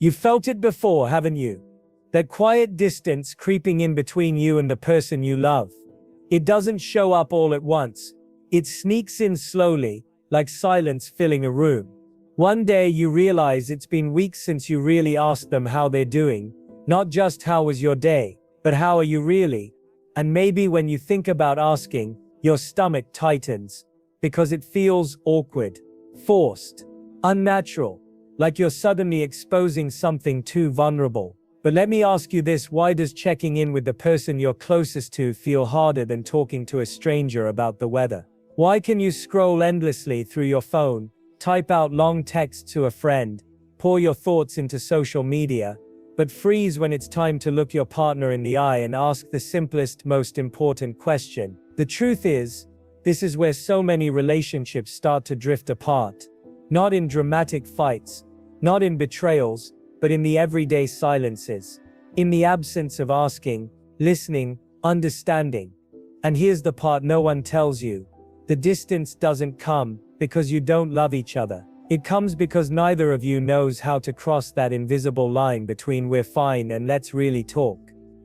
You've felt it before, haven't you? That quiet distance creeping in between you and the person you love. It doesn't show up all at once. It sneaks in slowly, like silence filling a room. One day you realize it's been weeks since you really asked them how they're doing. Not just how was your day, but how are you really? And maybe when you think about asking, your stomach tightens. Because it feels awkward, forced, unnatural, like you're suddenly exposing something too vulnerable. But let me ask you this, why does checking in with the person you're closest to feel harder than talking to a stranger about the weather? Why can you scroll endlessly through your phone, type out long texts to a friend, pour your thoughts into social media, but freeze when it's time to look your partner in the eye and ask the simplest, most important question? The truth is, this is where so many relationships start to drift apart. Not in dramatic fights, not in betrayals, but in the everyday silences. In the absence of asking, listening, understanding. And here's the part no one tells you. The distance doesn't come because you don't love each other. It comes because neither of you knows how to cross that invisible line between we're fine and let's really talk.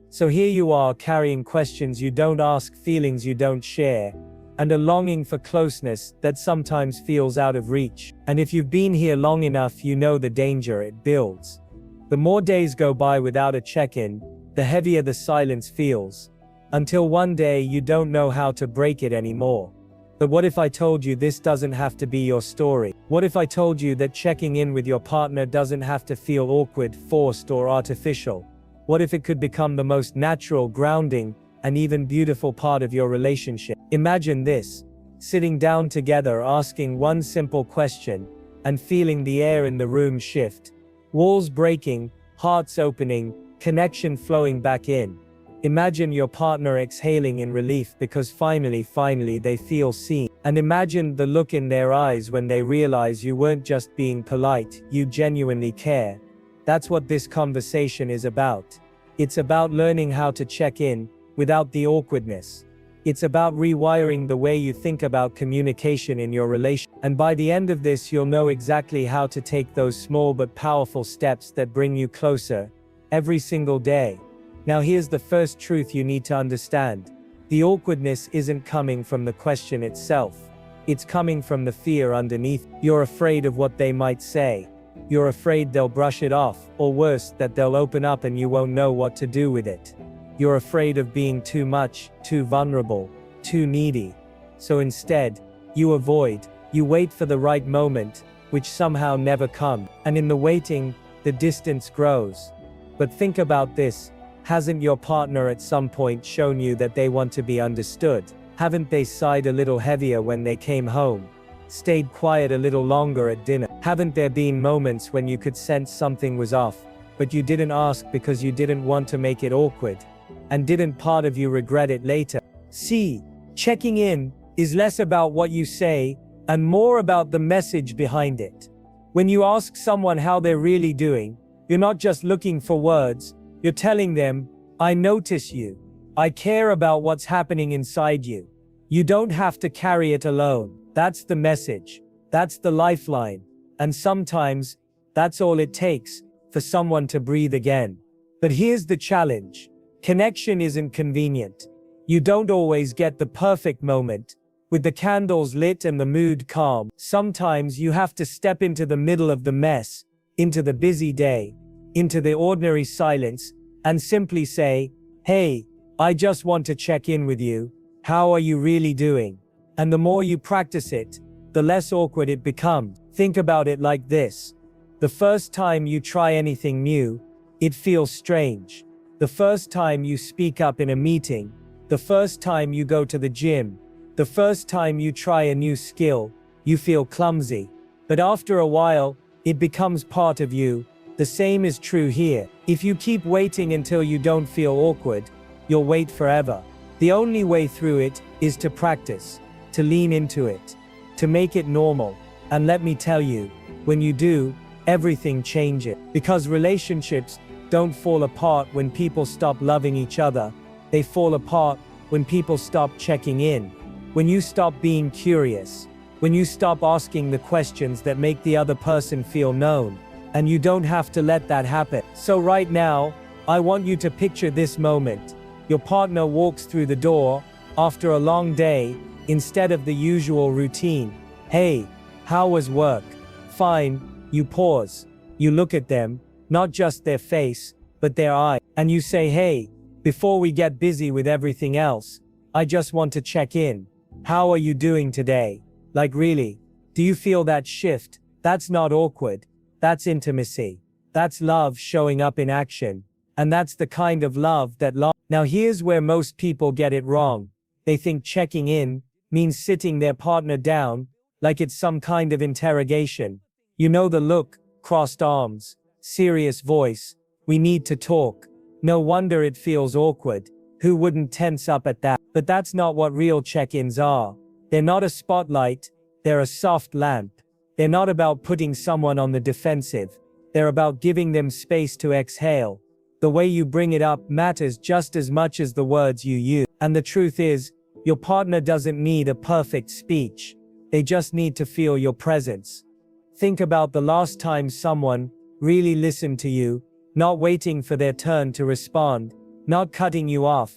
So here you are carrying questions you don't ask, feelings you don't share, and a longing for closeness that sometimes feels out of reach. And if you've been here long enough, you know the danger it builds. The more days go by without a check-in, the heavier the silence feels. Until one day you don't know how to break it anymore. But what if I told you this doesn't have to be your story? What if I told you that checking in with your partner doesn't have to feel awkward, forced, or artificial? What if it could become the most natural, grounding, and even beautiful part of your relationship? Imagine this, sitting down together asking one simple question, and feeling the air in the room shift. Walls breaking, hearts opening, connection flowing back in. Imagine your partner exhaling in relief because finally they feel seen. And imagine the look in their eyes when they realize you weren't just being polite, you genuinely care. That's what this conversation is about. It's about learning how to check in, without the awkwardness. It's about rewiring the way you think about communication in your relation. And by the end of this, you'll know exactly how to take those small but powerful steps that bring you closer, every single day. Now here's the first truth you need to understand. The awkwardness isn't coming from the question itself. It's coming from the fear underneath. You're afraid of what they might say. You're afraid they'll brush it off, or worse, that they'll open up and you won't know what to do with it. You're afraid of being too much, too vulnerable, too needy. So instead, you avoid, you wait for the right moment, which somehow never comes. And in the waiting, the distance grows. But think about this. Hasn't your partner at some point shown you that they want to be understood? Haven't they sighed a little heavier when they came home? Stayed quiet a little longer at dinner? Haven't there been moments when you could sense something was off, but you didn't ask because you didn't want to make it awkward? And didn't part of you regret it later? See, checking in is less about what you say and more about the message behind it. When you ask someone how they're really doing, you're not just looking for words. You're telling them, I notice you. I care about what's happening inside you. You don't have to carry it alone. That's the message. That's the lifeline. And sometimes, that's all it takes for someone to breathe again. But here's the challenge. Connection isn't convenient. You don't always get the perfect moment, with the candles lit and the mood calm. Sometimes you have to step into the middle of the mess, into the busy day, into the ordinary silence, and simply say, hey, I just want to check in with you. How are you really doing? And the more you practice it, the less awkward it becomes. Think about it like this. The first time you try anything new, it feels strange. The first time you speak up in a meeting, the first time you go to the gym, the first time you try a new skill, you feel clumsy. But after a while, it becomes part of you. The same is true here. If you keep waiting until you don't feel awkward, you'll wait forever. The only way through it is to practice, to lean into it, to make it normal. And let me tell you, when you do, everything changes. Because relationships don't fall apart when people stop loving each other. They fall apart when people stop checking in. When you stop being curious. When you stop asking the questions that make the other person feel known. And you don't have to let that happen. So right now, I want you to picture this moment. Your partner walks through the door, after a long day, instead of the usual routine. Hey, how was work? Fine. You pause. You look at them, not just their face, but their eye. And you say, hey, before we get busy with everything else, I just want to check in. How are you doing today? Like really? Do you feel that shift? That's not awkward. That's intimacy. That's love showing up in action. And that's the kind of love that Now here's where most people get it wrong. They think checking in means sitting their partner down, like it's some kind of interrogation. You know the look, crossed arms, serious voice. We need to talk. No wonder it feels awkward. Who wouldn't tense up at that? But that's not what real check-ins are. They're not a spotlight, they're a soft lamp. They're not about putting someone on the defensive. They're about giving them space to exhale. The way you bring it up matters just as much as the words you use. And the truth is, your partner doesn't need a perfect speech. They just need to feel your presence. Think about the last time someone really listened to you, not waiting for their turn to respond, not cutting you off,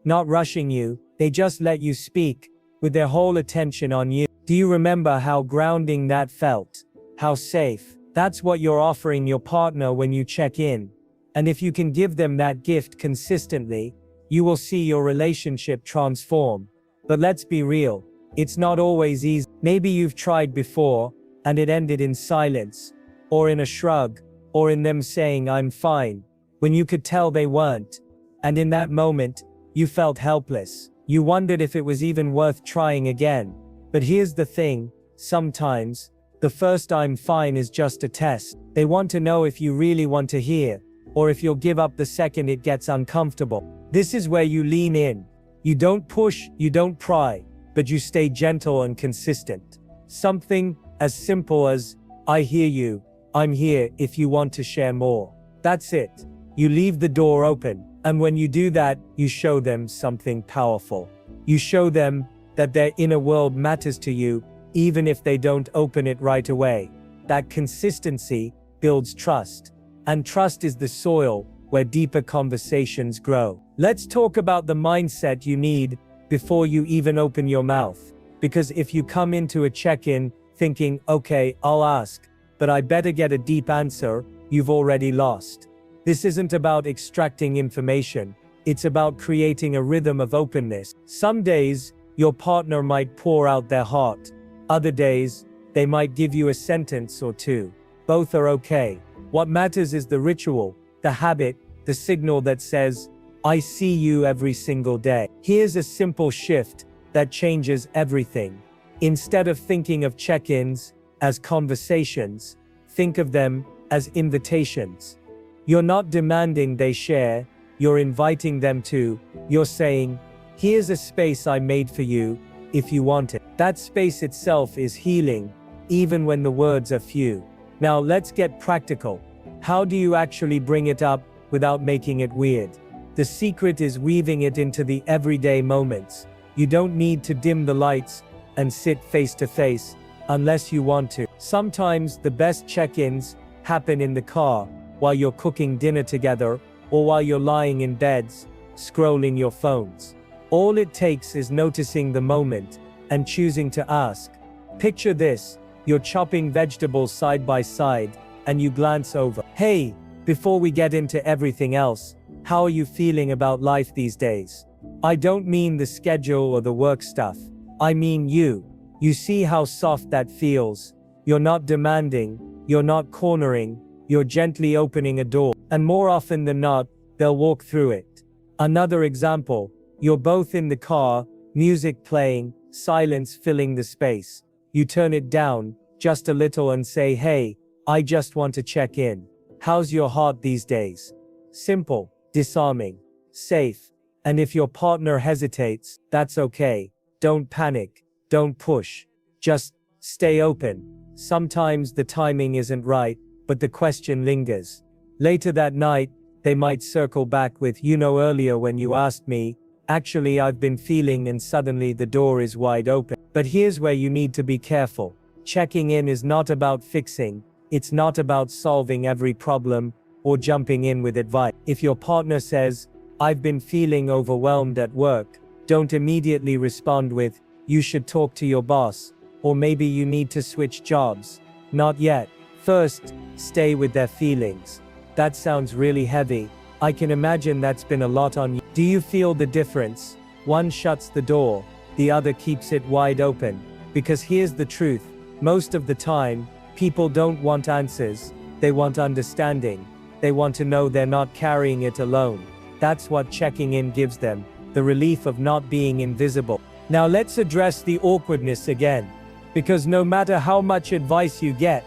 not rushing you. They just let you speak, with their whole attention on you. Do you remember how grounding that felt? How safe? That's what you're offering your partner when you check in. And if you can give them that gift consistently, you will see your relationship transform. But let's be real, it's not always easy. Maybe you've tried before, and it ended in silence, or in a shrug, or in them saying I'm fine, when you could tell they weren't. And in that moment, you felt helpless. You wondered if it was even worth trying again. But here's the thing, sometimes, the first I'm fine is just a test. They want to know if you really want to hear, or if you'll give up the second it gets uncomfortable. This is where you lean in. You don't push, you don't pry, but you stay gentle and consistent. Something as simple as, I hear you, I'm here if you want to share more. That's it. You leave the door open, and when you do that, you show them something powerful. You show them that their inner world matters to you, even if they don't open it right away. That consistency builds trust. And trust is the soil where deeper conversations grow. Let's talk about the mindset you need before you even open your mouth. Because if you come into a check-in thinking, okay, I'll ask, but I better get a deep answer, you've already lost. This isn't about extracting information. It's about creating a rhythm of openness. Some days, your partner might pour out their heart. Other days, they might give you a sentence or two. Both are okay. What matters is the ritual, the habit, the signal that says, I see you every single day. Here's a simple shift that changes everything. Instead of thinking of check-ins as conversations, think of them as invitations. You're not demanding they share, you're inviting them to. You're saying, here's a space I made for you, if you want it. That space itself is healing, even when the words are few. Now let's get practical. How do you actually bring it up without making it weird? The secret is weaving it into the everyday moments. You don't need to dim the lights and sit face to face unless you want to. Sometimes the best check-ins happen in the car, while you're cooking dinner together, or while you're lying in beds, scrolling your phones. All it takes is noticing the moment and choosing to ask. Picture this, you're chopping vegetables side by side, and you glance over. Hey, before we get into everything else, how are you feeling about life these days? I don't mean the schedule or the work stuff. I mean you. You see how soft that feels. You're not demanding, you're not cornering, you're gently opening a door. And more often than not, they'll walk through it. Another example, you're both in the car, music playing, silence filling the space. You turn it down, just a little and say, hey, I just want to check in. How's your heart these days? Simple, disarming, safe. And if your partner hesitates, that's okay. Don't panic, don't push. Just stay open. Sometimes the timing isn't right, but the question lingers. Later that night, they might circle back with, earlier when you asked me, actually I've been feeling, and suddenly the door is wide open. But here's where you need to be careful. Checking in is not about fixing, It's not about solving every problem or jumping in with advice. If your partner says, "I've been feeling overwhelmed at work," don't immediately respond with, "You should talk to your boss," or "Maybe you need to switch jobs." Not yet. First, stay with their feelings. That sounds really heavy. I can imagine that's been a lot on you. Do you feel the difference? One shuts the door, the other keeps it wide open. Because here's the truth. Most of the time, people don't want answers. They want understanding. They want to know they're not carrying it alone. That's what checking in gives them, the relief of not being invisible. Now let's address the awkwardness again. Because no matter how much advice you get,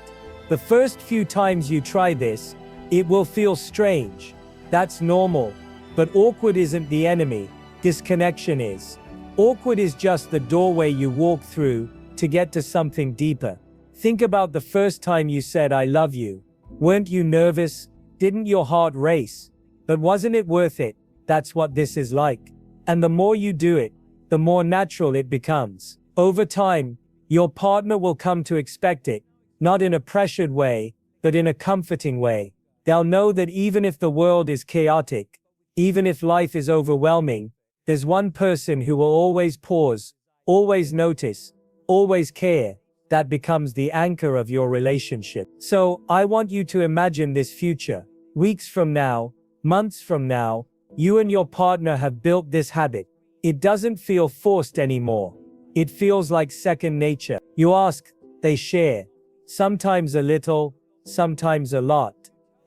the first few times you try this, it will feel strange. That's normal. But awkward isn't the enemy. Disconnection is. Awkward is just the doorway you walk through to get to something deeper. Think about the first time you said "I love you." Weren't you nervous? Didn't your heart race? But wasn't it worth it? That's what this is like. And the more you do it, the more natural it becomes. Over time, your partner will come to expect it, not in a pressured way, but in a comforting way. They'll know that even if the world is chaotic, even if life is overwhelming, there's one person who will always pause, always notice, always care. That becomes the anchor of your relationship. So, I want you to imagine this future. Weeks from now, months from now, you and your partner have built this habit. It doesn't feel forced anymore. It feels like second nature. You ask, they share. Sometimes a little, sometimes a lot.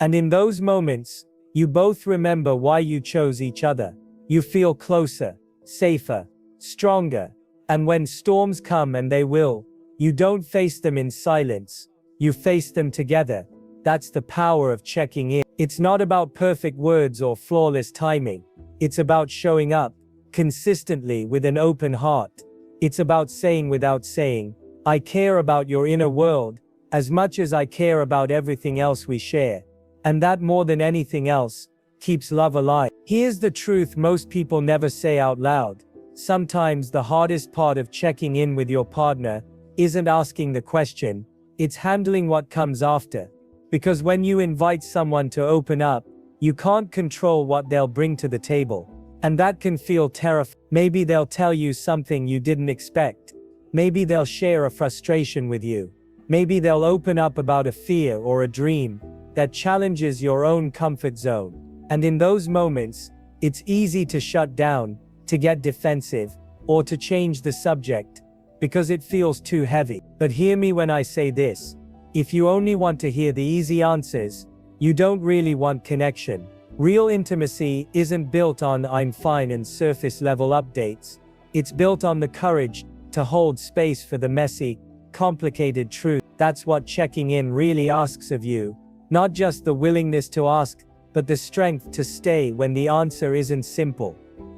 And in those moments, you both remember why you chose each other. You feel closer, safer, stronger. And when storms come, and they will, you don't face them in silence. You face them together. That's the power of checking in. It's not about perfect words or flawless timing. It's about showing up consistently with an open heart. It's about saying without saying, "I care about your inner world as much as I care about everything else we share." And that, more than anything else, keeps love alive. Here's the truth most people never say out loud. Sometimes the hardest part of checking in with your partner isn't asking the question, it's handling what comes after. Because when you invite someone to open up, you can't control what they'll bring to the table. And that can feel terrifying. Maybe they'll tell you something you didn't expect. Maybe they'll share a frustration with you. Maybe they'll open up about a fear or a dream that challenges your own comfort zone. And in those moments, it's easy to shut down, to get defensive, or to change the subject, because it feels too heavy. But hear me when I say this. If you only want to hear the easy answers, you don't really want connection. Real intimacy isn't built on "I'm fine" and surface level updates. It's built on the courage to hold space for the messy, complicated truth. That's what checking in really asks of you. Not just the willingness to ask, but the strength to stay when the answer isn't simple.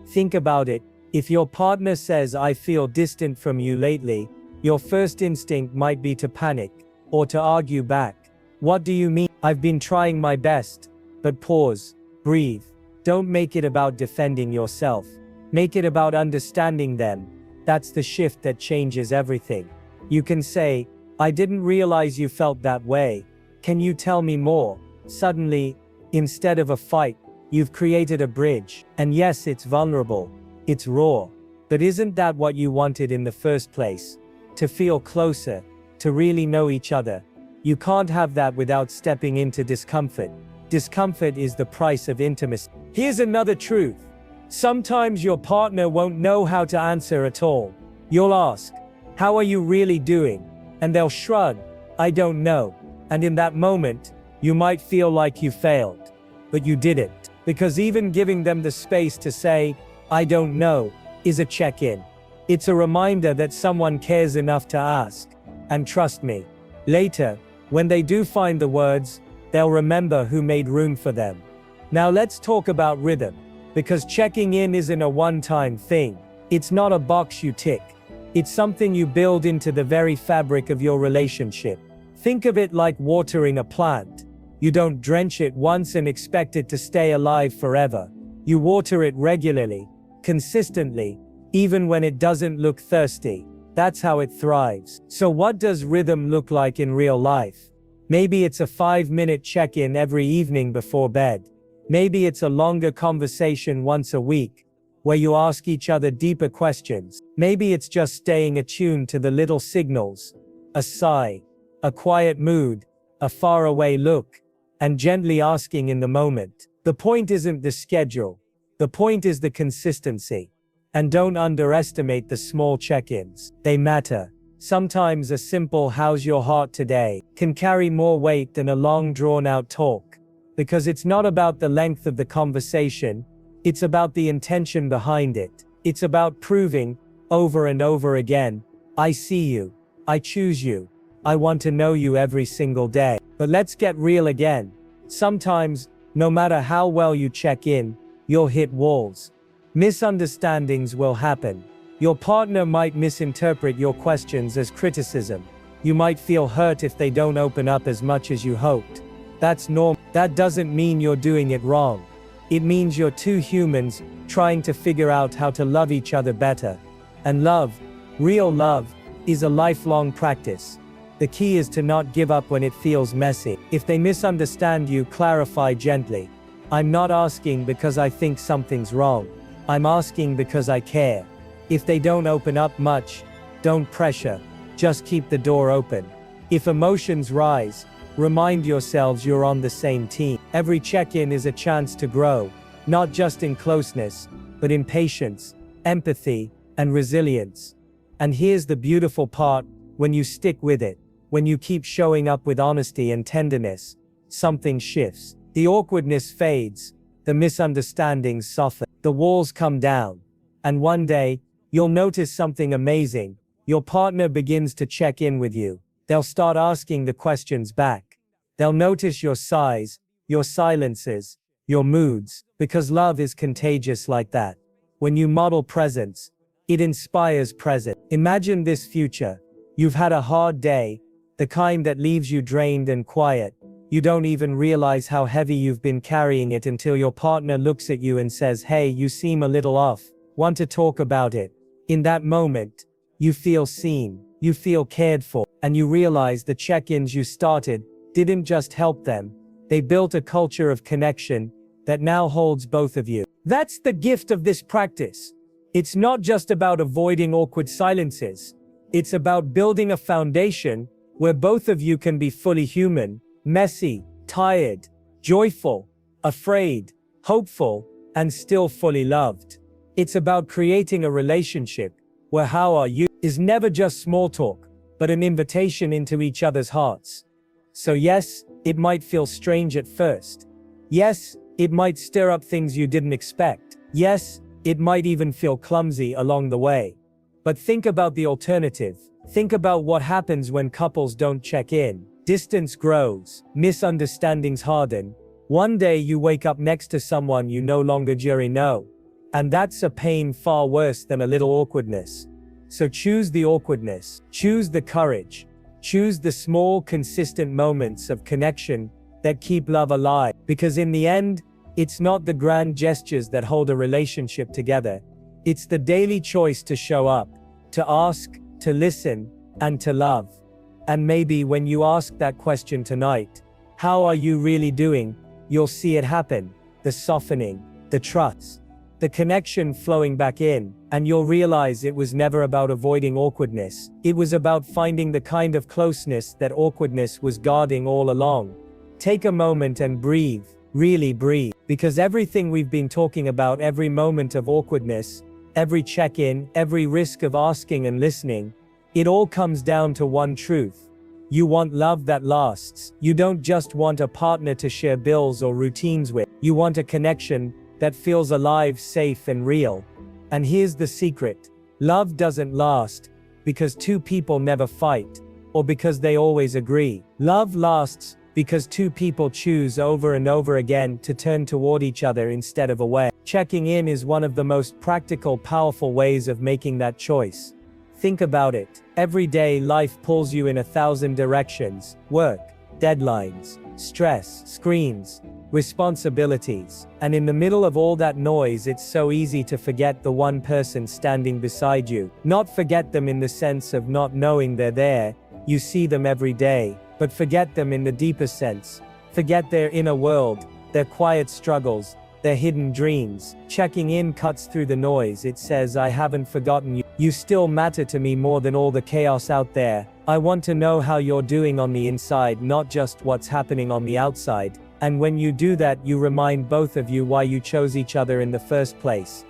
Think about it. If your partner says, "I feel distant from you lately," your first instinct might be to panic, or to argue back. "What do you mean? I've been trying my best." But pause, breathe. Don't make it about defending yourself. Make it about understanding them. That's the shift that changes everything. You can say, "I didn't realize you felt that way. Can you tell me more?" Suddenly, instead of a fight, you've created a bridge. And yes, it's vulnerable. It's raw. But isn't that what you wanted in the first place? To feel closer, to really know each other. You can't have that without stepping into discomfort. Discomfort is the price of intimacy. Here's another truth. Sometimes your partner won't know how to answer at all. You'll ask, "How are you really doing?" And they'll shrug, "I don't know." And in that moment, you might feel like you failed. But you didn't. Because even giving them the space to say, "I don't know," is a check-in. It's a reminder that someone cares enough to ask. And trust me, later, when they do find the words, they'll remember who made room for them. Now let's talk about rhythm. Because checking in isn't a one-time thing. It's not a box you tick. It's something you build into the very fabric of your relationship. Think of it like watering a plant. You don't drench it once and expect it to stay alive forever. You water it regularly, consistently, even when it doesn't look thirsty. That's how it thrives. So what does rhythm look like in real life? Maybe it's a 5-minute check-in every evening before bed. Maybe it's a longer conversation once a week, where you ask each other deeper questions. Maybe it's just staying attuned to the little signals, a sigh, a quiet mood, a faraway look, and gently asking in the moment. The point isn't the schedule. The point is the consistency. And don't underestimate the small check-ins. They matter. Sometimes a simple "how's your heart today" can carry more weight than a long drawn-out talk. Because it's not about the length of the conversation, it's about the intention behind it. It's about proving, over and over again, I see you, I choose you, I want to know you every single day. But let's get real again. Sometimes, no matter how well you check in, you'll hit walls. Misunderstandings will happen. Your partner might misinterpret your questions as criticism. You might feel hurt if they don't open up as much as you hoped. That's normal. That doesn't mean you're doing it wrong. It means you're two humans trying to figure out how to love each other better. And love, real love, is a lifelong practice. The key is to not give up when it feels messy. If they misunderstand you, clarify gently. I'm not asking because I think something's wrong. I'm asking because I care. If they don't open up much, don't pressure. Just keep the door open. If emotions rise, remind yourselves you're on the same team. Every check-in is a chance to grow, not just in closeness, but in patience, empathy, and resilience. And here's the beautiful part: when you stick with it, when you keep showing up with honesty and tenderness, something shifts. The awkwardness fades, the misunderstandings soften, the walls come down. And one day, you'll notice something amazing. Your partner begins to check in with you. They'll start asking the questions back. They'll notice your sighs, your silences, your moods, because love is contagious like that. When you model presence, it inspires presence. Imagine this future. You've had a hard day, the kind that leaves you drained and quiet. You don't even realize how heavy you've been carrying it until your partner looks at you and says, "Hey, you seem a little off. Want to talk about it?" In that moment, you feel seen, you feel cared for, and you realize the check-ins you started didn't just help them. They built a culture of connection that now holds both of you. That's the gift of this practice. It's not just about avoiding awkward silences. It's about building a foundation where both of you can be fully human, messy, tired, joyful, afraid, hopeful, and still fully loved. It's about creating a relationship where "how are you" is never just small talk, but an invitation into each other's hearts. So yes, it might feel strange at first. Yes, it might stir up things you didn't expect. Yes, it might even feel clumsy along the way. But think about the alternative. Think about what happens when couples don't check in. Distance grows, misunderstandings harden. One day you wake up next to someone you no longer know. And that's a pain far worse than a little awkwardness. So choose the awkwardness, choose the courage, choose the small, consistent moments of connection that keep love alive. Because in the end, it's not the grand gestures that hold a relationship together. It's the daily choice to show up, to ask, to listen, and to love. And maybe when you ask that question tonight, "How are you really doing?" you'll see it happen. The softening, the trust, the connection flowing back in, and you'll realize it was never about avoiding awkwardness. It was about finding the kind of closeness that awkwardness was guarding all along. Take a moment and breathe, really breathe, because everything we've been talking about, every moment of awkwardness, every check-in, every risk of asking and listening, it all comes down to one truth. You want love that lasts. You don't just want a partner to share bills or routines with. You want a connection that feels alive, safe, and real. And here's the secret. Love doesn't last because two people never fight, or because they always agree. Love lasts because two people choose over and over again to turn toward each other instead of away. Checking in is one of the most practical, powerful ways of making that choice. Think about it. Every day life pulls you in 1,000 directions. Work, deadlines, stress, screens, responsibilities. And in the middle of all that noise, it's so easy to forget the one person standing beside you. Not forget them in the sense of not knowing they're there, You see them every day, but forget them in the deeper sense. Forget their inner world, their quiet struggles, their hidden dreams. Checking in cuts through the noise. It says, I haven't forgotten you. You still matter to me more than all the chaos out there. I want to know how you're doing on the inside, not just what's happening on the outside. And when you do that, you remind both of you why you chose each other in the first place.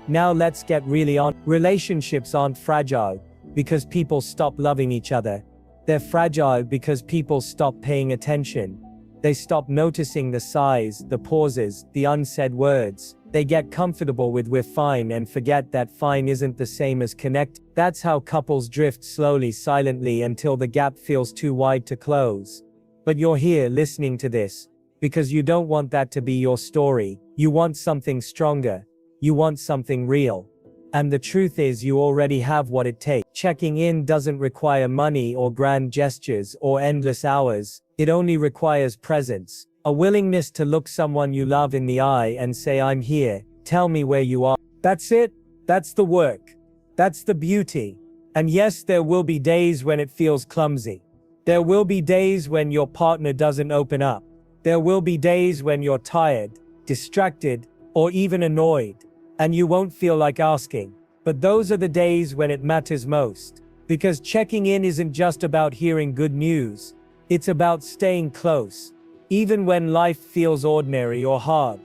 Now let's get really on. Relationships aren't fragile because people stop loving each other. They're fragile because people stop paying attention. They stop noticing the sighs, the pauses, the unsaid words. They get comfortable with "we're fine" and forget that fine isn't the same as connect. That's how couples drift slowly, silently, until the gap feels too wide to close. But you're here listening to this because you don't want that to be your story. You want something stronger. You want something real. And the truth is, you already have what it takes. Checking in doesn't require money or grand gestures or endless hours. It only requires presence. A willingness to look someone you love in the eye and say, I'm here, tell me where you are. That's it. That's the work. That's the beauty. And yes, there will be days when it feels clumsy. There will be days when your partner doesn't open up. There will be days when you're tired, distracted, or even annoyed, and you won't feel like asking. But those are the days when it matters most. Because checking in isn't just about hearing good news. It's about staying close, even when life feels ordinary or hard.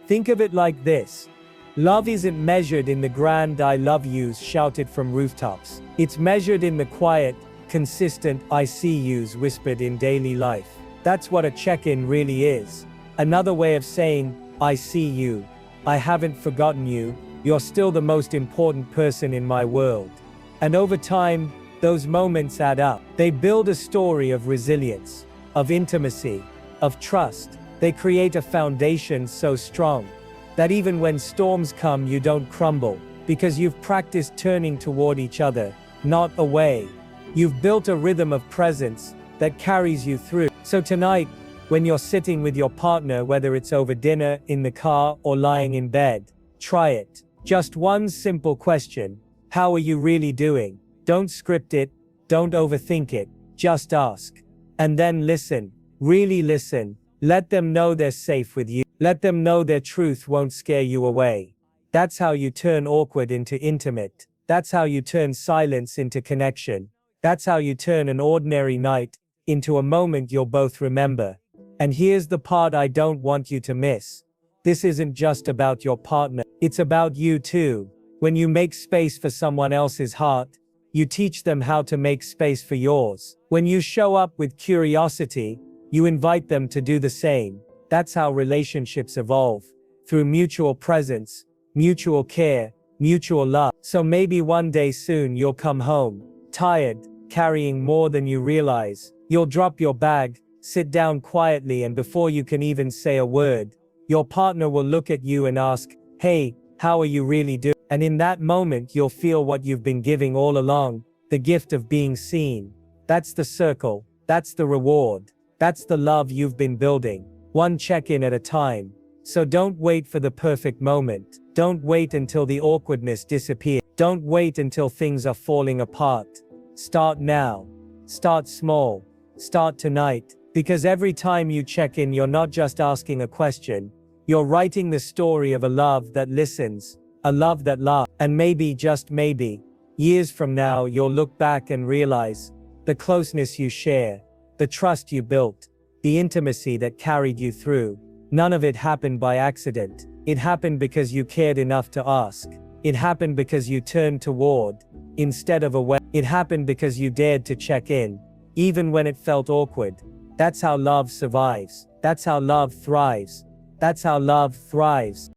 Think of it like this. Love isn't measured in the grand I love yous shouted from rooftops. It's measured in the quiet, consistent I see yous whispered in daily life. That's what a check-in really is. Another way of saying, I see you. I haven't forgotten you. You're still the most important person in my world. And over time, those moments add up. They build a story of resilience, of intimacy, of trust. They create a foundation so strong that even when storms come, you don't crumble, because you've practiced turning toward each other, not away. You've built a rhythm of presence that carries you through. So tonight, when you're sitting with your partner, whether it's over dinner, in the car, or lying in bed, try it. Just one simple question. How are you really doing? Don't script it. Don't overthink it. Just ask. And then listen. Really listen. Let them know they're safe with you. Let them know their truth won't scare you away. That's how you turn awkward into intimate. That's how you turn silence into connection. That's how you turn an ordinary night into a moment you'll both remember. And here's the part I don't want you to miss. This isn't just about your partner. It's about you too. When you make space for someone else's heart, you teach them how to make space for yours. When you show up with curiosity, you invite them to do the same. That's how relationships evolve. Through mutual presence, mutual care, mutual love. So maybe one day soon you'll come home, tired, carrying more than you realize. You'll drop your bag, sit down quietly, and before you can even say a word, your partner will look at you and ask, hey, how are you really doing? And in that moment, you'll feel what you've been giving all along, the gift of being seen. That's the circle. That's the reward. That's the love you've been building, one check-in at a time. So don't wait for the perfect moment. Don't wait until the awkwardness disappears. Don't wait until things are falling apart. Start now. Start small. Start tonight. Because every time you check in, you're not just asking a question. You're writing the story of a love that listens, a love that loves. And maybe, just maybe, years from now, you'll look back and realize the closeness you share, the trust you built, the intimacy that carried you through. None of it happened by accident. It happened because you cared enough to ask. It happened because you turned toward, instead of away. It happened because you dared to check in, even when it felt awkward. That's how love survives. That's how love thrives. That's how love thrives.